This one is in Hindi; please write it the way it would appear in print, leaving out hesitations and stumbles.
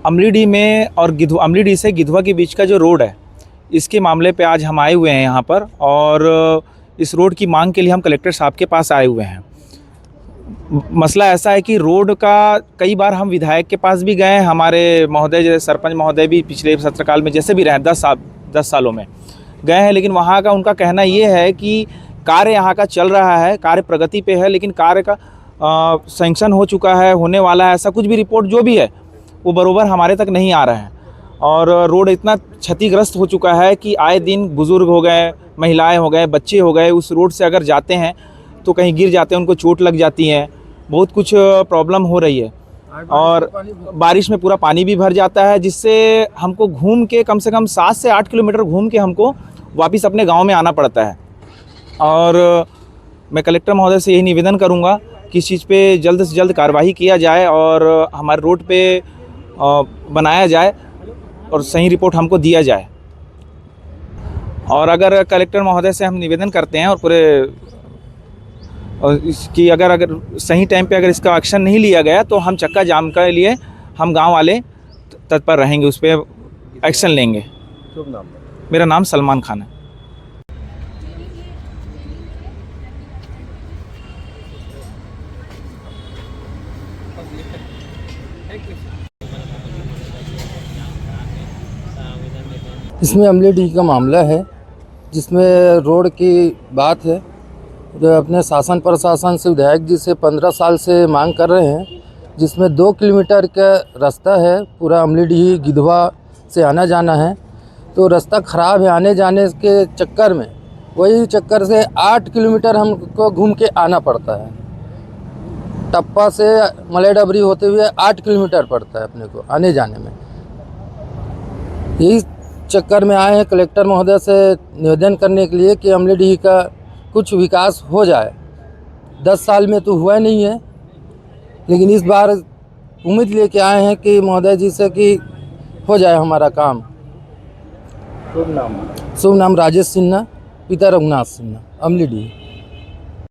अमलीडीह में और अमलीडीह से गिधवा के बीच का जो रोड है, इसके मामले पे आज हम आए हुए हैं यहाँ पर, और इस रोड की मांग के लिए हम कलेक्टर साहब के पास आए हुए हैं। मसला ऐसा है कि रोड का कई बार हम विधायक के पास भी गए हैं, हमारे महोदय जैसे सरपंच महोदय भी पिछले सत्रकाल में जैसे भी रहे 10 सालों में गए हैं, लेकिन वहाँ का उनका कहना ये है कि कार्य यहाँ का चल रहा है, कार्य प्रगति पे है, लेकिन कार्य का सैंक्शन हो चुका है, होने वाला है, ऐसा कुछ भी रिपोर्ट जो भी है वो बरोबर हमारे तक नहीं आ रहा है। और रोड इतना क्षतिग्रस्त हो चुका है कि आए दिन बुज़ुर्ग हो गए, महिलाएं हो गए, बच्चे हो गए, उस रोड से अगर जाते हैं तो कहीं गिर जाते हैं, उनको चोट लग जाती है, बहुत कुछ प्रॉब्लम हो रही है। और बारिश में पूरा पानी भी भर जाता है, जिससे हमको घूम के कम से कम 7 से 8 किलोमीटर घूम के हमको वापस अपने गांव में आना पड़ता है। और मैं कलेक्टर महोदय से यही निवेदन करूंगा कि इस चीज़ पे जल्द से जल्द कार्रवाई किया जाए और हमारे रोड पे बनाया जाए और सही रिपोर्ट हमको दिया जाए। और अगर कलेक्टर महोदय से हम निवेदन करते हैं और पूरे इसकी अगर सही टाइम पे अगर इसका एक्शन नहीं लिया गया तो हम चक्का जाम के लिए हम गांव वाले तत्पर रहेंगे, उस पर एक्शन लेंगे। शुभ नाम? मेरा नाम सलमान खान है। इसमें अमलीडीह का मामला है, जिसमें रोड की बात है। जो अपने शासन प्रशासन से विधायक जी से 15 साल से मांग कर रहे हैं, जिसमें 2 किलोमीटर का रास्ता है, पूरा अमलीडीह गिधवा से आना जाना है। तो रास्ता ख़राब है, आने जाने के चक्कर में वही चक्कर से 8 किलोमीटर हमको घूम के आना पड़ता है। टप्पा से मलेडबरी होते हुए 8 किलोमीटर पड़ता है अपने को आने जाने में। यही चक्कर में आए हैं कलेक्टर महोदय से निवेदन करने के लिए कि अमलीडीह का कुछ विकास हो जाए। 10 साल में तो हुआ नहीं है, लेकिन इस बार उम्मीद लेके आए हैं कि महोदय जी से कि हो जाए हमारा काम। शुभ नाम? शुभ नाम राजेश सिन्हा, पिता रघुनाथ सिन्हा, अमलीडीह।